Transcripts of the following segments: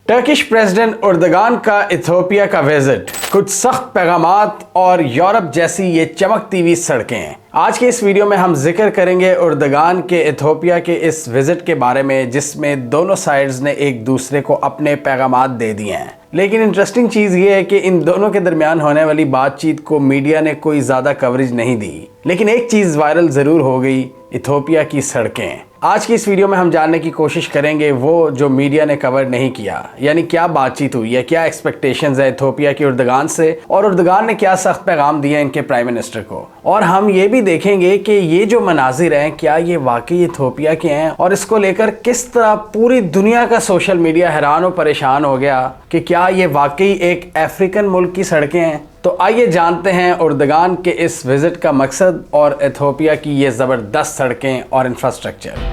Turkish president उर्दगान का Ethiopia का visit, कुछ सख्त पैगामात और यूरोप जैसी ये चमकती हुई सड़कें। आज के इस वीडियो में हम जिक्र करेंगे उर्दगान के इथियोपिया के इस विजिट के बारे में, जिसमें दोनों साइड्स ने एक दूसरे को अपने पैगामात दे दिए हैं। लेकिन इंटरेस्टिंग चीज़ ये है कि इन दोनों के दरमियान होने वाली बातचीत को मीडिया ने कोई ज़्यादा कवरेज नहीं दी, लेकिन एक चीज़ वायरल ज़रूर हो गई, इथियोपिया की सड़कें। आज की इस वीडियो में हम जानने की कोशिश करेंगे वो जो मीडिया ने कवर नहीं किया, यानी क्या बातचीत हुई है, क्या एक्सपेक्टेशंस है इथियोपिया की उर्दगान से, और उर्दगान ने क्या सख्त पैगाम दिया इनके प्राइम मिनिस्टर को। और हम ये भी देखेंगे कि ये जो मनाजिर हैं क्या ये वाकई इथियोपिया के हैं, और इसको लेकर किस तरह पूरी दुनिया का सोशल मीडिया हैरान और परेशान हो गया कि क्या ये वाकई एक अफ्रीकन मुल्क की सड़कें हैं। तो आइए जानते हैं उर्दगान के इस विजिट का मकसद और इथियोपिया की ये ज़बरदस्त सड़कें और इंफ्रास्ट्रक्चर।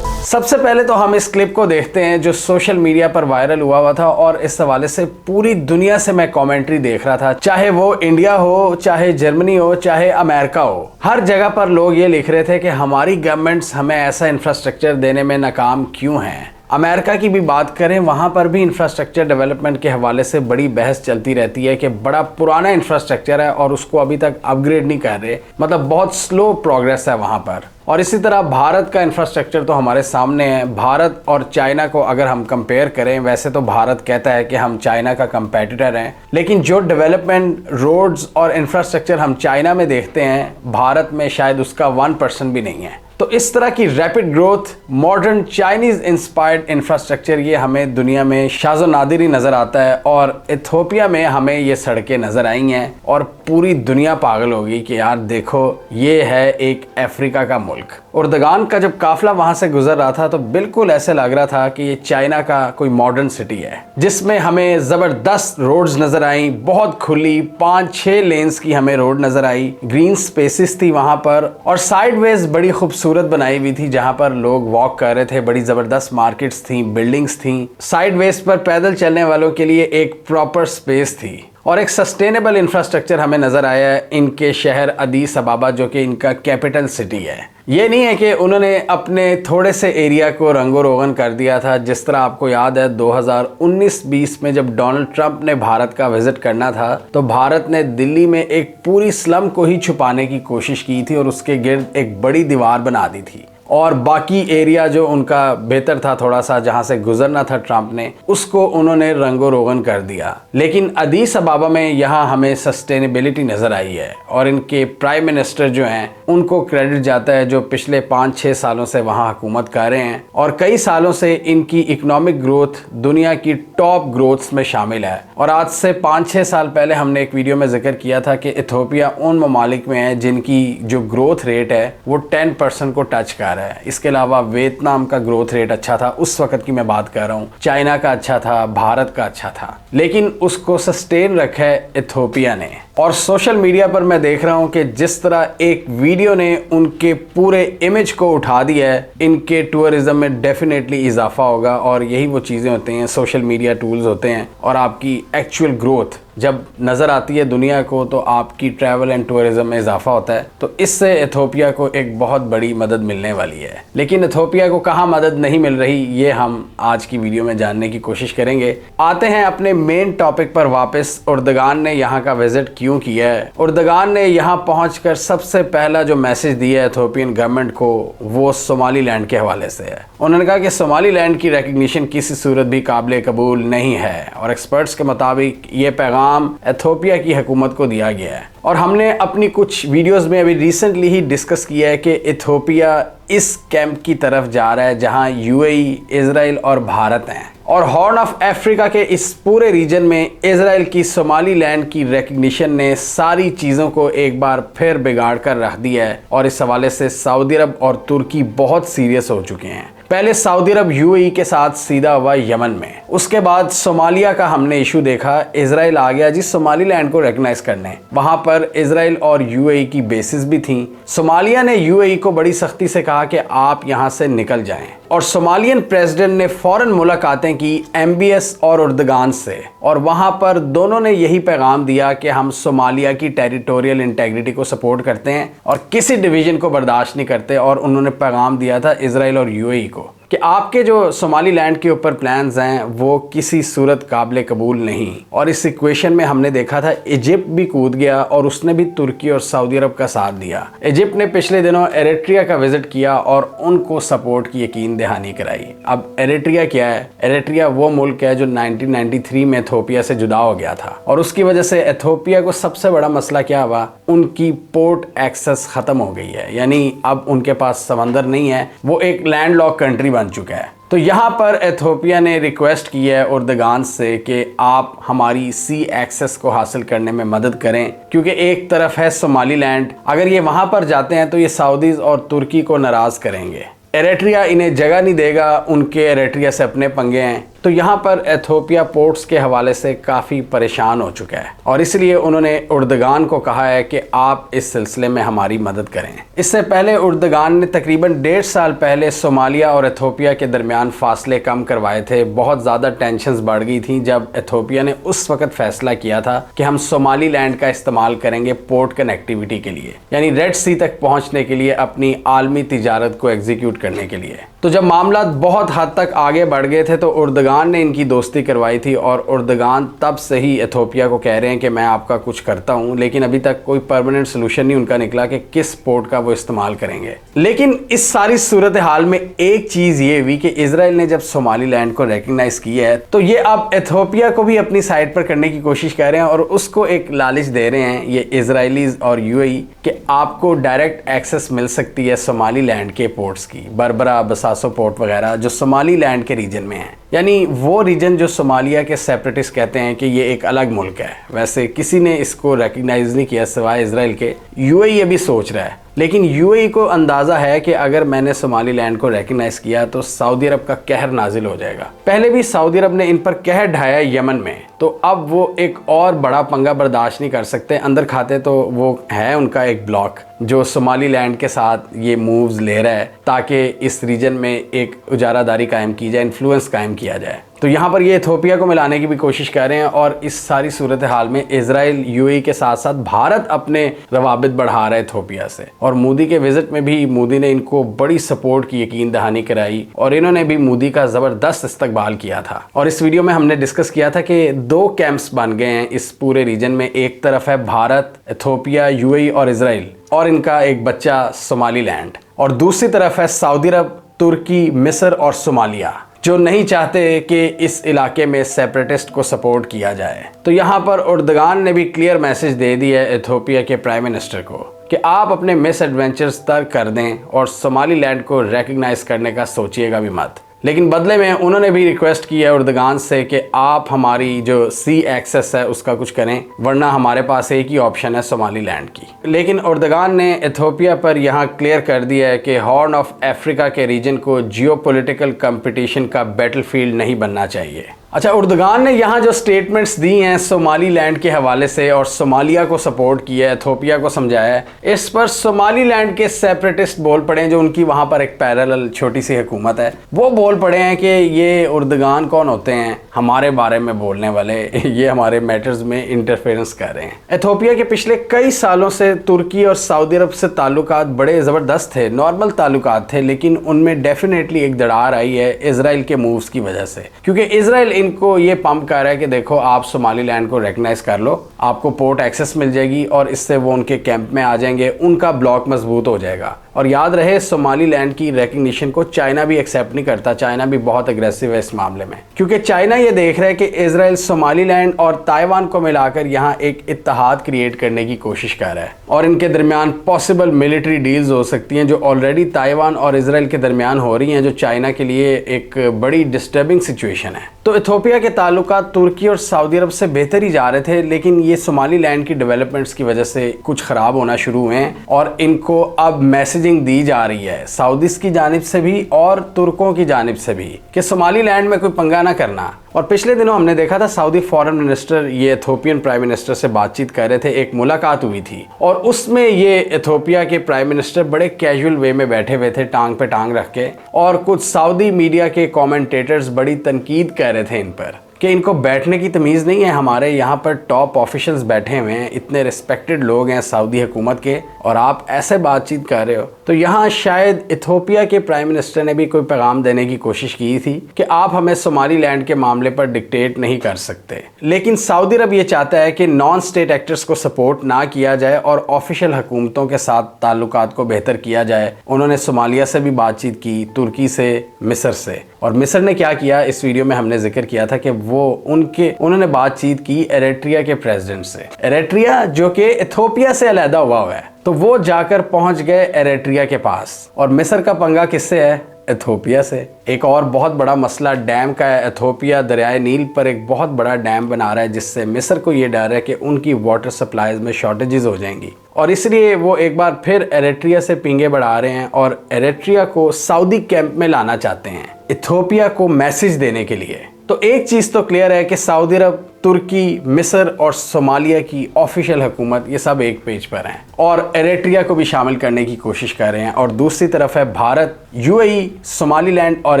सबसे पहले तो हम इस क्लिप को देखते हैं जो सोशल मीडिया पर वायरल हुआ था, और इस हवाले से पूरी दुनिया से मैं कमेंट्री देख रहा था, चाहे वो इंडिया हो, चाहे जर्मनी हो, चाहे अमेरिका हो। हर जगह पर लोग ये लिख रहे थे कि हमारी गवर्नमेंट्स हमें ऐसा इंफ्रास्ट्रक्चर देने में नाकाम क्यों हैं। अमेरिका की भी बात करें, वहाँ पर भी इंफ्रास्ट्रक्चर डेवलपमेंट के हवाले से बड़ी बहस चलती रहती है कि बड़ा पुराना इंफ्रास्ट्रक्चर है और उसको अभी तक अपग्रेड नहीं कर रहे, मतलब बहुत स्लो प्रोग्रेस है वहाँ पर। और इसी तरह भारत का इंफ्रास्ट्रक्चर तो हमारे सामने है। भारत और चाइना को अगर हम कंपेयर करें, वैसे तो भारत कहता है कि हम चाइना का कंपेटिटर हैं, लेकिन जो डेवलपमेंट रोड्स और इंफ्रास्ट्रक्चर हम चाइना में देखते हैं, भारत में शायद उसका 1% भी नहीं है। तो इस तरह की rapid growth, modern Chinese inspired infrastructure, ये हमें दुनिया में शाज़ो नादिर ही नज़र आता है, और इथियोपिया में हमें ये सड़कें नज़र आई हैं और पूरी दुनिया पागल होगी कि यार देखो, ये है एक अफ्रीका का मुल्क। उर्दगान का जब काफिला वहाँ से गुजर रहा था तो बिल्कुल ऐसे लग रहा था कि ये चाइना का कोई मॉडर्न सिटी है, जिसमें हमें ज़बरदस्त रोड्स नज़र आई, बहुत खुली 5-6 लेन्स की हमें रोड नज़र आई, ग्रीन स्पेसिस थी वहाँ पर, और साइडवेज बड़ी खूबसूरत बनाई हुई थी जहाँ पर लोग वॉक कर रहे थे। बड़ी ज़बरदस्त मार्केट्स थी, बिल्डिंग्स थी, साइडवेज पर पैदल चलने वालों के लिए एक प्रॉपर स्पेस थी, और एक सस्टेनेबल इंफ्रास्ट्रक्चर हमें नज़र आया है इनके शहर अदीस अबाबा, जो कि इनका कैपिटल सिटी है। ये नहीं है कि उन्होंने अपने थोड़े से एरिया को रंगो रोगन कर दिया था। जिस तरह आपको याद है 2019-20 में जब डोनाल्ड ट्रंप ने भारत का विजिट करना था, तो भारत ने दिल्ली में एक पूरी स्लम को ही छुपाने की कोशिश की थी और उसके गिर्द एक बड़ी दीवार बना दी थी, और बाकी एरिया जो उनका बेहतर था थोड़ा सा, जहां से गुजरना था ट्रंप ने, उसको उन्होंने रंगो रोगन कर दिया। लेकिन अदीस अबाबा में यहां हमें सस्टेनेबिलिटी नजर आई है, और इनके प्राइम मिनिस्टर जो हैं उनको क्रेडिट जाता है, जो पिछले 5-6 सालों से वहां हुकूमत कर रहे हैं, और कई सालों से इनकी इकोनॉमिक ग्रोथ दुनिया की टॉप ग्रोथ्स में शामिल है। और आज से 5-6 साल पहले हमने एक वीडियो में जिक्र किया था कि इथियोपिया उन ममालिक में है जिनकी जो ग्रोथ रेट है वो 10% को टच कर है। इसके अलावा वियतनाम का ग्रोथ रेट अच्छा था, उस वक्त की मैं बात कर रहा हूँ, चाइना का अच्छा था, भारत का अच्छा था, लेकिन उसको सस्टेन रखा है इथियोपिया ने। और सोशल मीडिया पर मैं देख रहा हूँ कि जिस तरह एक वीडियो ने उनके पूरे इमेज को उठा दिया है, इनके टूरिज्म में डेफिनेटली इजाफा होगा। और यही वो चीज़ें होती हैं, सोशल मीडिया टूल्स होते हैं, और आपकी एक्चुअल ग्रोथ जब नज़र आती है दुनिया को तो आपकी ट्रैवल एंड टूरिज्म में इजाफा होता है। तो इससे इथियोपिया को एक बहुत बड़ी मदद मिलने वाली है। लेकिन इथियोपिया को कहाँ मदद नहीं मिल रही, ये हम आज की वीडियो में जानने की कोशिश करेंगे। आते हैं अपने मेन टॉपिक पर वापस। उर्दगान ने यहाँ का विजिट क्यों किया है? उर्दगान ने यहाँ पहुँचकर सबसे पहला जो मैसेज दिया है इथियोपियन गवर्नमेंट को, वो सोमालीलैंड के हवाले से है। उन्होंने कहा कि सोमालीलैंड की रिकग्निशन किसी सूरत भी काबिल कबूल नहीं है, और एक्सपर्ट्स के मुताबिक ये पैगाम इथियोपिया की हुकूमत को दिया गया है। और हमने अपनी कुछ वीडियोस में अभी रिसेंटली ही डिस्कस किया है कि इथियोपिया इस कैंप की तरफ जा रहा है जहां यूएई, इजराइल और भारत हैं, और हॉर्न ऑफ अफ्रीका के इस पूरे रीजन में इजराइल की सोमालीलैंड की रिकग्निशन ने सारी चीज़ों को एक बार फिर बिगाड़ कर रख दिया है। और इस हवाले से सऊदी अरब और तुर्की बहुत सीरियस हो चुके हैं, पहले सऊदी अरब यूएई के साथ सीधा हुआ यमन में, उसके बाद सोमालिया का हमने इशू देखा, इजराइल आ गया जी सोमालीलैंड को रिकॉग्नाइज करने। वहां पर इजराइल और यूएई की बेसिस भी थी। सोमालिया ने यूएई को बड़ी सख्ती से कहा कि आप यहां से निकल जाएं, और सोमालियन प्रेसिडेंट ने फौरन मुलाकातें की एमबीएस और उर्दगान से, और वहां पर दोनों ने यही पैगाम दिया कि हम सोमालिया की टेरिटोरियल इंटेग्रिटी को सपोर्ट करते हैं और किसी डिवीजन को बर्दाश्त नहीं करते। और उन्होंने पैगाम दिया था इजराइल और यूएई को कि आपके जो सोमालीलैंड के ऊपर प्लान्स हैं वो किसी सूरत काबिल कबूल नहीं। और इस इक्वेशन में हमने देखा था इजिप्ट भी कूद गया और उसने भी तुर्की और सऊदी अरब का साथ दिया। इजिप्ट ने पिछले दिनों एरिट्रिया का विजिट किया और उनको सपोर्ट की यकीन दहानी कराई। अब एरिट्रिया क्या है? एरिट्रिया वो मुल्क है जो 1993 में एथियोपिया से जुदा हो गया था, और उसकी वजह से एथियोपिया को सबसे बड़ा मसला क्या हुआ, उनकी पोर्ट एक्सेस खत्म हो गई है, यानी अब उनके पास समंदर नहीं है, वो एक लैंडलॉक कंट्री बन चुका है। तो यहाँ पर एथियोपिया ने रिक्वेस्ट की है उर्दगान से कि आप हमारी सी एक्सेस को हासिल करने में मदद करें, क्योंकि एक तरफ है सोमालीलैंड, अगर ये वहाँ पर जाते हैं तो ये सऊदीज और तुर्की को नाराज़ करेंगे। एरिट्रिया इन्हें जगह नहीं देगा, उनके एरिट्रिया से अपने पंगे हैं। तो यहाँ पर एथियोपिया पोर्ट्स के हवाले से काफ़ी परेशान हो चुका है, और इसलिए उन्होंने उर्दगान को कहा है कि आप इस सिलसिले में हमारी मदद करें। इससे पहले उर्दगान ने तकरीबन 1.5 साल पहले सोमालिया और एथियोपिया के दरमियान फासले कम करवाए थे। बहुत ज़्यादा टेंशन्स बढ़ गई थी जब एथियोपिया ने उस वक्त फैसला किया था कि हम सोमालीलैंड का इस्तेमाल करेंगे पोर्ट कनेक्टिविटी के लिए, यानी रेड सी तक पहुँचने के लिए, अपनी आलमी तिजारत को एग्जीक्यूट करने के लिए। तो जब मामला बहुत हद तक आगे बढ़ गए थे तो उर्दगान ने इनकी दोस्ती करवाई थी, और उर्दगान तब से ही एथियोपिया को कह रहे हैं कि मैं आपका कुछ करता हूं, लेकिन अभी तक कोई परमानेंट सोल्यूशन नहीं उनका निकला कि किस पोर्ट का वो इस्तेमाल करेंगे। लेकिन इस सारी सूरत हाल में एक चीज़ ये हुई कि इजराइल ने जब सोमालीलैंड को रिकग्नाइज किया है तो ये अब एथियोपिया को भी अपनी साइड पर करने की कोशिश कर रहे हैं, और उसको एक लालच दे रहे हैं ये इजरायलीज और यूएई कि आपको डायरेक्ट एक्सेस मिल सकती है सोमालीलैंड के पोर्ट्स की, बरबरा, बसासो पोर्ट वगैरह जो सोमालीलैंड के रीजन में है, यानी वो रीजन जो सोमालिया के सेपरेटिस्ट कहते हैं कि ये एक अलग मुल्क है। वैसे किसी ने इसको रिकग्नाइज नहीं किया सिवाय इजराइल के। यूएई अभी सोच रहा है, लेकिन यूएई को अंदाज़ा है कि अगर मैंने सोमालीलैंड को रिकग्नाइज किया तो सऊदी अरब का कहर नाजिल हो जाएगा। पहले भी सऊदी अरब ने इन पर कहर ढाया यमन में, तो अब वो एक और बड़ा पंगा बर्दाश्त नहीं कर सकते। अंदर खाते तो वो है उनका एक ब्लॉक जो सोमालीलैंड के साथ ये मूव्स ले रहा है ताकि इस रीजन में एक उजारादारी कायम की जाए, इन्फ्लुएंस कायम किया जाए। तो यहाँ पर ये एथियोपिया को मिलाने की भी कोशिश कर रहे हैं, और इस सारी सूरत हाल में इजराइल यूएई के साथ साथ भारत अपने रवाबित बढ़ा रहा है एथियोपिया से। और मोदी के विजिट में भी मोदी ने इनको बड़ी सपोर्ट की यकीन दहानी कराई, और इन्होंने भी मोदी का ज़बरदस्त इस्तकबाल किया था। और इस वीडियो में हमने डिस्कस किया था कि 2 कैंप्स बन गए हैं इस पूरे रीजन में। एक तरफ है भारत, एथियोपिया, यूएई और इजराइल, और इनका एक बच्चा सोमालीलैंड, और दूसरी तरफ है सऊदी अरब, तुर्की, मिस्र और सोमालिया, जो नहीं चाहते कि इस इलाके में सेपरेटिस्ट को सपोर्ट किया जाए। तो यहाँ पर उर्दगान ने भी क्लियर मैसेज दे दिया है एथियोपिया के प्राइम मिनिस्टर को कि आप अपने मिस एडवेंचर्स तर्क कर दें और सोमालीलैंड को रिकग्नाइज करने का सोचिएगा भी मत। लेकिन बदले में उन्होंने भी रिक्वेस्ट की है उर्दगान से कि आप हमारी जो सी एक्सेस है उसका कुछ करें, वरना हमारे पास एक ही ऑप्शन है सोमालीलैंड की। लेकिन उर्दगान ने एथियोपिया पर यहाँ क्लियर कर दिया है कि हॉर्न ऑफ अफ्रीका के रीजन को जियोपॉलिटिकल कंपटीशन का बैटलफील्ड नहीं बनना चाहिए। अच्छा, उर्दगान ने यहाँ जो स्टेटमेंट्स दी हैं सोमालीलैंड के हवाले से और सोमालिया को सपोर्ट किया है, एथियोपिया को समझाया है, इस पर सोमालीलैंड के सेपरेटिस्ट बोल पड़े हैं, जो उनकी वहाँ पर एक पैरेलल छोटी सी हुकूमत है, वो बोल पड़े हैं कि ये उर्दगान कौन होते हैं हमारे बारे में बोलने वाले, ये हमारे मैटर्स में इंटरफेरेंस कर रहे हैं। एथियोपिया के पिछले कई सालों से तुर्की और सऊदी अरब से ताल्लुकात बड़े ज़बरदस्त थे, नॉर्मल ताल्लुकात थे, लेकिन उनमें डेफिनेटली एक दरार आई है इजराइल के मूव्स की वजह से, क्योंकि इजराइल इनको ये पंप कर रहा है कि देखो आप सोमालीलैंड को रिकग्नाइज कर लो, आपको पोर्ट एक्सेस मिल जाएगी, और इससे वो उनके कैंप में आ जाएंगे, उनका ब्लॉक मजबूत हो जाएगा। और याद रहे सोमालीलैंड की रिकग्निशन को चाइना भी एक्सेप्ट नहीं करता, चाइना भी बहुत अग्रेसिव है इस मामले में, क्योंकि चाइना ये देख रहा है कि इजराइल सोमालीलैंड और ताइवान को मिलाकर यहाँ एक इत्तेहाद क्रिएट करने की कोशिश कर रहा है, और इनके दरमियान पॉसिबल मिलिट्री डील्स हो सकती हैं जो ऑलरेडी ताइवान और इजराइल के दरमियान हो रही हैं, जो चाइना के लिए एक बड़ी डिस्टर्बिंग सिचुएशन है। तो एथियोपिया के ताल्लुकात तुर्की और सऊदी अरब से बेहतर ही जा रहे थे, लेकिन ये सोमालीलैंड की डेवलपमेंट्स की वजह से कुछ ख़राब होना शुरू हुए हैं, और इनको अब मैसेज मैसेजिंग दी जा रही है सऊदीज की जानिब से भी और तुर्कों की जानिब से भी कि सोमालीलैंड में कोई पंगा ना करना। और पिछले दिनों हमने देखा था सऊदी फॉरेन मिनिस्टर ये इथोपियन प्राइम मिनिस्टर से बातचीत कर रहे थे, एक मुलाकात हुई थी और उसमें ये इथोपिया के प्राइम मिनिस्टर बड़े कैजुअल वे में बैठे हुए थे, टांग पे टांग रख के, और कुछ सऊदी मीडिया के कमेंटेटर्स बड़ी तनकीद कर रहे थे इन पर कि इनको बैठने की तमीज़ नहीं है। हमारे यहाँ पर टॉप ऑफिशियल्स बैठे हुए हैं, इतने रिस्पेक्टेड लोग हैं सऊदी हुकूमत के, और आप ऐसे बातचीत कर रहे हो। तो यहाँ शायद इथोपिया के प्राइम मिनिस्टर ने भी कोई पैगाम देने की कोशिश की थी कि आप हमें सोमालीलैंड के मामले पर डिक्टेट नहीं कर सकते। लेकिन सऊदी अरब ये चाहता है कि नॉन स्टेट एक्टर्स को सपोर्ट ना किया जाए और ऑफिशियल हुकूमतों के साथ ताल्लुकात को बेहतर किया जाए। उन्होंने सोमालिया से भी बातचीत की, तुर्की से, मिस्र से। और मिस्र ने क्या किया, इस वीडियो में हमने जिक्र किया था कि उन्होंने बातचीत की एरिट्रिया के प्रेसिडेंट से। एरिट्रिया जो कि इथोपिया से अलहदा हुआ है, तो वो जाकर पहुंच गए एरिट्रिया के पास। और मिस्र का पंगा किससे है? इथोपिया से। एक और बहुत बड़ा मसला डैम का है। इथोपिया दरियाए नील पर एक बहुत बड़ा डैम बना रहा है, जिससे मिस्र को ये डर है कि उनकी वाटर सप्लाईज में शॉर्टेजेस हो जाएंगी, और इसलिए वो एक बार फिर एरिट्रिया से पिंगे बढ़ा रहे हैं और एरिट्रिया को सऊदी कैंप में लाना चाहते हैं इथोपिया को मैसेज देने के लिए। तो एक चीज़ तो क्लियर है कि सऊदी अरब, तुर्की, मिस्र और सोमालिया की ऑफिशियल हुकूमत ये सब एक पेज पर हैं और एरिट्रिया को भी शामिल करने की कोशिश कर रहे हैं। और दूसरी तरफ है भारत, यूएई, सोमालीलैंड और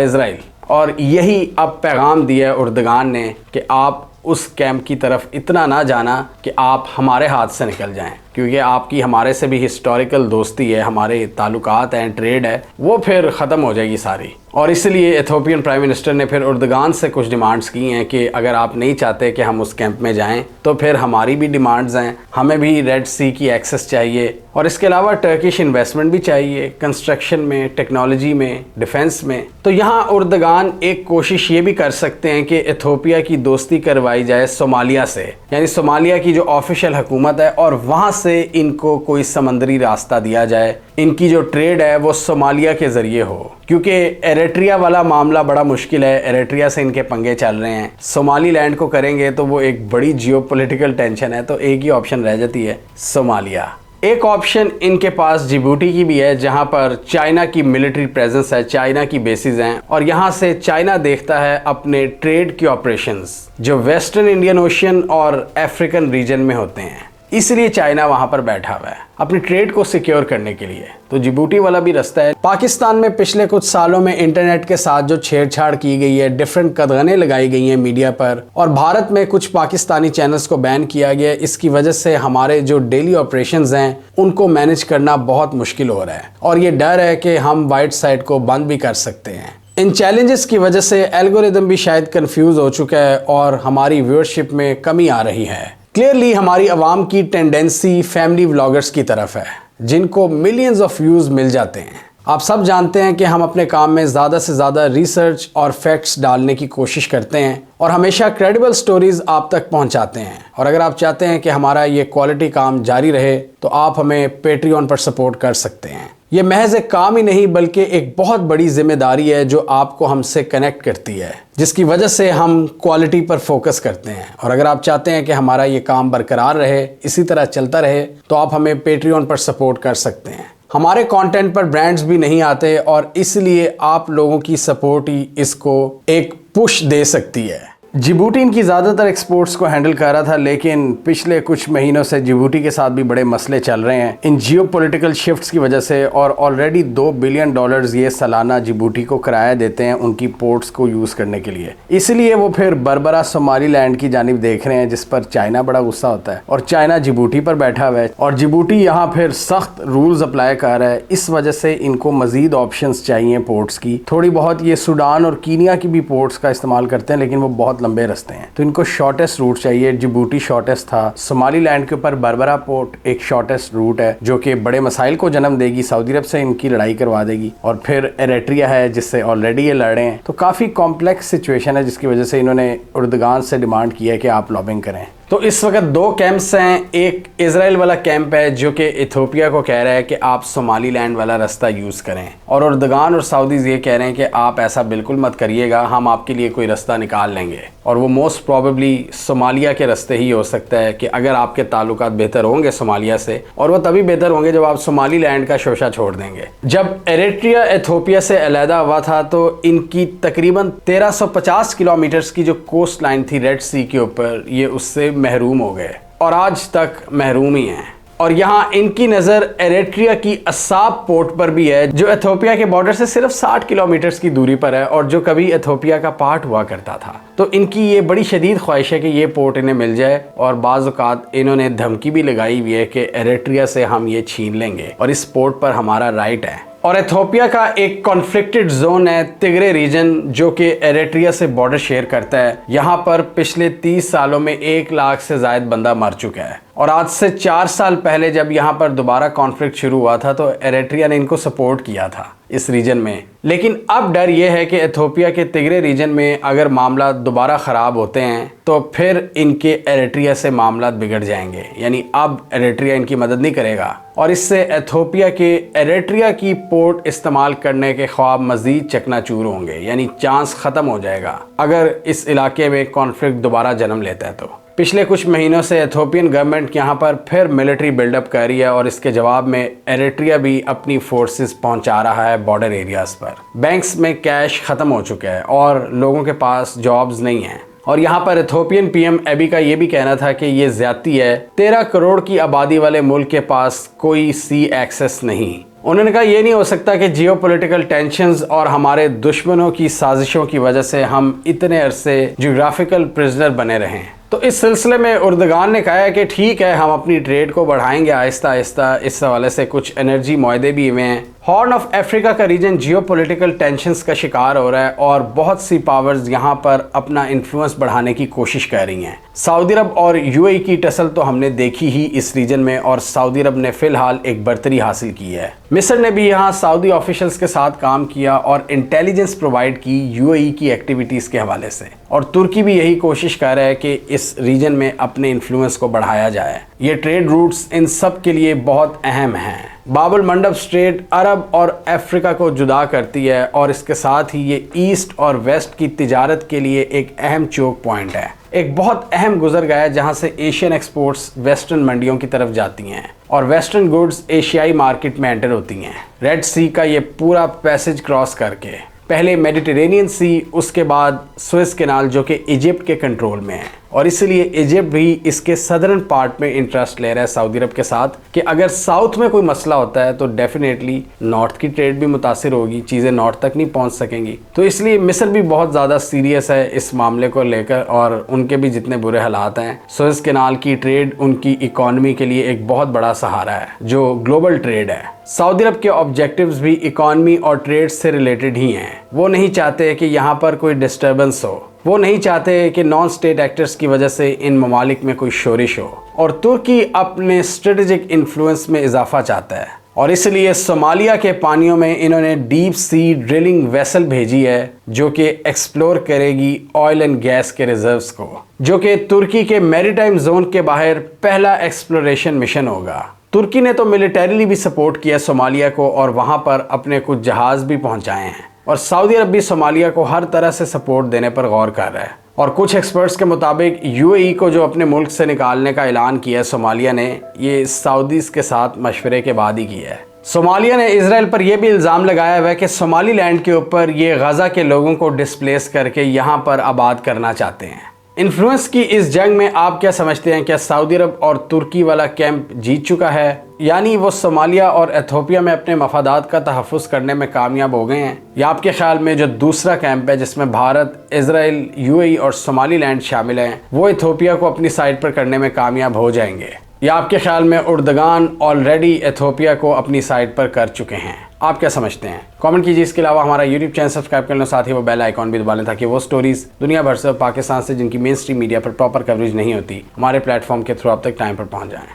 इजराइल। और यही अब पैगाम दिया है उर्दगान ने कि आप उस कैंप की तरफ इतना ना जाना कि आप हमारे हाथ से निकल जाएं, क्योंकि आपकी हमारे से भी हिस्टोरिकल दोस्ती है, हमारे ताल्लुकात हैं, ट्रेड है, वो फिर ख़त्म हो जाएगी सारी। और इसलिए इथोपियन प्राइम मिनिस्टर ने फिर उर्दगान से कुछ डिमांड्स की हैं कि अगर आप नहीं चाहते कि हम उस कैंप में जाएं तो फिर हमारी भी डिमांड्स हैं, हमें भी रेड सी की एक्सेस चाहिए और इसके अलावा टर्किश इन्वेस्टमेंट भी चाहिए कंस्ट्रक्शन में, टेक्नोलॉजी में, डिफेंस में। तो यहाँ उर्दगान एक कोशिश ये भी कर सकते हैं कि इथोपिया की दोस्ती करवाई जाए सोमालिया से, यानी सोमालिया की जो ऑफिशियल हुकूमत है, और वहाँ से इनको कोई समंदरी रास्ता दिया जाए, इनकी जो ट्रेड है वो सोमालिया के ज़रिए हो, क्योंकि एरिट्रिया वाला मामला बड़ा मुश्किल है। एरिट्रिया से इनके पंगे चल रहे हैं। सोमालीलैंड को करेंगे तो वो एक बड़ी जियोपॉलिटिकल टेंशन है, तो एक ही ऑप्शन रह जाती है, सोमालिया। एक ऑप्शन इनके पास जिबूटी की भी है, जहां पर चाइना की मिलिट्री प्रेजेंस है, चाइना की बेसिस हैं, और यहां से चाइना देखता है अपने ट्रेड के ऑपरेशंस जो वेस्टर्न इंडियन ओशियन और अफ्रीकन रीजन में होते हैं, इसलिए चाइना वहां पर बैठा हुआ है अपनी ट्रेड को सिक्योर करने के लिए। तो जिबूटी वाला भी रास्ता है। पाकिस्तान में पिछले कुछ सालों में इंटरनेट के साथ जो छेड़छाड़ की गई है, डिफरेंट कदगनें लगाई गई हैं मीडिया पर, और भारत में कुछ पाकिस्तानी चैनल्स को बैन किया गया है। इसकी वजह से हमारे जो डेली ऑपरेशंस हैं उनको मैनेज करना बहुत मुश्किल हो रहा है, और ये डर है कि हम वाइट साइट को बंद भी कर सकते हैं। इन चैलेंजेस की वजह से एल्गोरिदम भी शायद कंफ्यूज हो चुका है और हमारी व्यूअरशिप में कमी आ रही है। क्लियरली हमारी आवाम की टेंडेंसी फैमिली व्लॉगर्स की तरफ है, जिनको मिलियंस ऑफ व्यूज़ मिल जाते हैं। आप सब जानते हैं कि हम अपने काम में ज़्यादा से ज़्यादा रिसर्च और फैक्ट्स डालने की कोशिश करते हैं और हमेशा क्रेडिबल स्टोरीज़ आप तक पहुंचाते हैं। और अगर आप चाहते हैं कि हमारा ये क्वालिटी काम जारी रहे तो आप हमें पेट्रियन पर सपोर्ट कर सकते हैं। ये महज एक काम ही नहीं बल्कि एक बहुत बड़ी जिम्मेदारी है जो आपको हमसे कनेक्ट करती है, जिसकी वजह से हम क्वालिटी पर फोकस करते हैं। और अगर आप चाहते हैं कि हमारा ये काम बरकरार रहे, इसी तरह चलता रहे, तो आप हमें पेट्रियन पर सपोर्ट कर सकते हैं। हमारे कंटेंट पर ब्रांड्स भी नहीं आते और इसलिए आप लोगों की सपोर्ट ही इसको एक पुश दे सकती है। जिबूटी इनकी ज़्यादातर एक्सपोर्ट्स को हैंडल कर रहा था, लेकिन पिछले कुछ महीनों से जिबूटी के साथ भी बड़े मसले चल रहे हैं इन जियोपॉलिटिकल शिफ्ट्स की वजह से, और ऑलरेडी $2 बिलियन ये सालाना जिबूटी को किराया देते हैं उनकी पोर्ट्स को यूज़ करने के लिए। इसलिए वो फिर बरबरा सोमालीलैंड की जानिब देख रहे हैं, जिस पर चाइना बड़ा गुस्सा होता है, और चाइना जिबूटी पर बैठा हुआ है और जिबूटी यहाँ फिर सख्त रूल्स अप्लाई कर रहा है। इस वजह से इनको मज़ीद ऑप्शंस चाहिए पोर्ट्स की। थोड़ी बहुत ये सूडान और कीनिया की भी पोर्ट्स का इस्तेमाल करते हैं, लेकिन वो बहुत लंबे रास्ते हैं, तो इनको शॉर्टेस्ट रूट चाहिए। जिबूटी शॉर्टेस्ट था, सोमालीलैंड के ऊपर बरबरा पोर्ट एक शॉर्टेस्ट रूट है जो कि बड़े मसाइल को जन्म देगी, सऊदी अरब से इनकी लड़ाई करवा देगी। और फिर एरिट्रिया है जिससे ऑलरेडी ये लड़ रहे हैं, तो काफ़ी कॉम्प्लेक्स सिचुएशन है, जिसकी वजह से इन्होंने उर्दगान से डिमांड की है कि आप लॉबिंग करें। तो इस वक्त 2 कैंप्स हैं। एक इजराइल वाला कैंप है जो कि इथोपिया को कह रहा है कि आप सोमालीलैंड वाला रास्ता यूज़ करें, और उर्दगान और सऊदीज़ ये कह रहे हैं कि आप ऐसा बिल्कुल मत करिएगा, हम आपके लिए कोई रास्ता निकाल लेंगे। और वो मोस्ट प्रोबेबली सोमालिया के रास्ते ही हो सकता है कि अगर आपके ताल्लुकात बेहतर होंगे सोमालिया से, और वो तभी बेहतर होंगे जब आप सोमालीलैंड का शोशा छोड़ देंगे। जब एरिट्रिया इथियोपिया से अलहदा हुआ था तो इनकी तकरीबन 1350 किलोमीटर की जो कोस्ट लाइन थी रेड सी के ऊपर, ये उससे महरूम हो गए और आज तक महरूम ही हैं। और यहाँ इनकी नज़र एरिट्रिया की असाब पोर्ट पर भी है जो इथियोपिया के बॉर्डर से सिर्फ 60 किलोमीटर की दूरी पर है और जो कभी इथियोपिया का पार्ट हुआ करता था। तो इनकी ये बड़ी शदीद ख्वाहिश है कि ये पोर्ट इन्हें मिल जाए और बाज़ औक़ात इन्होंने धमकी भी लगाई हुई है कि एरिट्रिया से हम ये छीन लेंगे और इस पोर्ट पर हमारा राइट है। और इथियोपिया का एक कॉन्फ्लिक्टेड जोन है तिग्रे रीजन जो कि एरिट्रिया से बॉर्डर शेयर करता है। यहाँ पर पिछले 30 सालों में 1 लाख से ज़ायद बंदा मर चुका है और आज से 4 साल पहले जब यहाँ पर दोबारा कॉन्फ्लिक्ट शुरू हुआ था तो एरिट्रिया ने इनको सपोर्ट किया था इस रीजन में। लेकिन अब डर यह है कि इथियोपिया के तिग्रे रीजन में अगर मामला दोबारा ख़राब होते हैं तो फिर इनके एरिट्रिया से मामला बिगड़ जाएंगे, यानी अब एरिट्रिया इनकी मदद नहीं करेगा और इससे इथियोपिया के एरिट्रिया की पोर्ट इस्तेमाल करने के ख्वाब मज़ीद चकनाचूर होंगे, यानी चांस ख़त्म हो जाएगा अगर इस इलाके में कॉन्फ्लिक्ट दोबारा जन्म लेता है। तो पिछले कुछ महीनों से इथियोपियन गवर्नमेंट यहाँ पर फिर मिलिट्री बिल्डअप कर रही है और इसके जवाब में एरिट्रिया भी अपनी फोर्सेस पहुँचा रहा है बॉर्डर एरियाज़ पर। बैंक्स में कैश ख़त्म हो चुका है और लोगों के पास जॉब्स नहीं हैं। और यहाँ पर इथियोपियन पीएम एबी का ये भी कहना था कि ये ज्यादती है, 13 करोड़ की आबादी वाले मुल्क के पास कोई सी एक्सेस नहीं। उन्होंने कहा ये नहीं हो सकता कि जियोपॉलिटिकल टेंशंस और हमारे दुश्मनों की साजिशों की वजह से हम इतने अरसे जियोग्राफिकल प्रिजनर बने रहें। तो इस सिलसिले में उर्दगान ने कहा है कि ठीक है, हम अपनी ट्रेड को बढ़ाएंगे आहिस्ता आहिस्ता। इस हवाले से कुछ एनर्जी मुआहदे भी हुए हैं। हॉर्न ऑफ अफ्रीका का रीजन जियोपॉलिटिकल टेंशंस का शिकार हो रहा है और बहुत सी पावर्स यहाँ पर अपना इन्फ्लुएंस बढ़ाने की कोशिश कर रही हैं। सऊदी अरब और यूएई की टसल तो हमने देखी ही इस रीजन में और सऊदी अरब ने फिलहाल एक बर्तरी हासिल की है। मिस्र ने भी यहाँ सऊदी ऑफिशियल्स के साथ काम किया और इंटेलिजेंस प्रोवाइड की यूएई की एक्टिविटीज़ के हवाले से, और तुर्की भी यही कोशिश कर रहा है कि इस रीजन में अपने इन्फ्लुएंस को बढ़ाया जाए। ये ट्रेड रूट्स इन सब के लिए बहुत अहम हैं। बाबुल मंडब स्ट्रेट अरब और अफ्रीका को जुदा करती है और इसके साथ ही ये ईस्ट और वेस्ट की तिजारत के लिए एक अहम चोक पॉइंट है, एक बहुत अहम गुजरगाह है जहां से एशियन एक्सपोर्ट्स वेस्टर्न मंडियों की तरफ जाती हैं और वेस्टर्न गुड्स एशियाई मार्केट में एंटर होती हैं। रेड सी का ये पूरा पैसेज क्रॉस करके पहले मेडिटेरेनियन सी, उसके बाद सुएज कैनाल जो कि इजिप्ट के कंट्रोल में है और इसलिए इजिप्ट भी इसके सदर्न पार्ट में इंटरेस्ट ले रहा है सऊदी अरब के साथ कि अगर साउथ में कोई मसला होता है तो डेफिनेटली नॉर्थ की ट्रेड भी मुतासिर होगी, चीज़ें नॉर्थ तक नहीं पहुंच सकेंगी। तो इसलिए मिस्र भी बहुत ज़्यादा सीरियस है इस मामले को लेकर और उनके भी जितने बुरे हालात हैं। सुएज कैनाल की ट्रेड उनकी इकॉनमी के लिए एक बहुत बड़ा सहारा है जो ग्लोबल ट्रेड है। सऊदी अरब के ऑब्जेक्टिव्स भी इकॉनमी और ट्रेड से रिलेटेड ही हैं। वो नहीं चाहते कि यहाँ पर कोई डिस्टर्बेंस हो, वो नहीं चाहते कि नॉन स्टेट एक्टर्स की वजह से इन ममालिक में कोई शोरिश हो, और तुर्की अपने स्ट्रेटेजिक इन्फ्लुएंस में इजाफा चाहता है और इसलिए सोमालिया के पानियों में इन्होंने डीप सी ड्रिलिंग वेसल भेजी है जो कि एक्सप्लोर करेगी ऑयल एंड गैस के रिजर्व्स को, जो कि तुर्की के मैरीटाइम जोन के बाहर पहला एक्सप्लोरेशन मिशन होगा। तुर्की ने तो मिलिटरीली भी सपोर्ट किया सोमालिया को और वहाँ पर अपने कुछ जहाज़ भी पहुँचाए हैं और सऊदी अरब भी सोमालिया को हर तरह से सपोर्ट देने पर गौर कर रहा है। और कुछ एक्सपर्ट्स के मुताबिक यूएई को जो अपने मुल्क से निकालने का ऐलान किया सोमालिया ने, ये सऊदीज़ के साथ मशवरे के बाद ही किया है। सोमालिया ने इजराइल पर यह भी इल्ज़ाम लगाया हुआ है कि सोमालीलैंड के ऊपर ये गज़ा के लोगों को डिस्प्लेस करके यहाँ पर आबाद करना चाहते हैं। इन्फ्लुएंस की इस जंग में आप क्या समझते हैं? क्या सऊदी अरब और तुर्की वाला कैंप जीत चुका है, यानी वो सोमालिया और इथियोपिया में अपने मफादात का तहफ़्फ़ुज़ करने में कामयाब हो गए हैं, या आपके ख्याल में जो दूसरा कैंप है जिसमें भारत, इजराइल, यूएई और सोमालीलैंड शामिल हैं, वो इथियोपिया को अपनी साइड पर करने में कामयाब हो जाएंगे, या आपके ख्याल में उर्दगान ऑलरेडी इथियोपिया को अपनी साइड पर कर चुके हैं? आप क्या समझते हैं? कमेंट कीजिए। इसके अलावा हमारा यूट्यूब चैनल सब्सक्राइब कर लें, साथ ही वो बेल आइकॉन भी दबा लें ताकि वो स्टोरीज दुनिया भर से, पाकिस्तान से जिनकी मेन स्ट्रीम मीडिया पर प्रॉपर कवरेज नहीं होती, हमारे प्लेटफॉर्म के थ्रू आप तक टाइम पर पहुंच जाएं।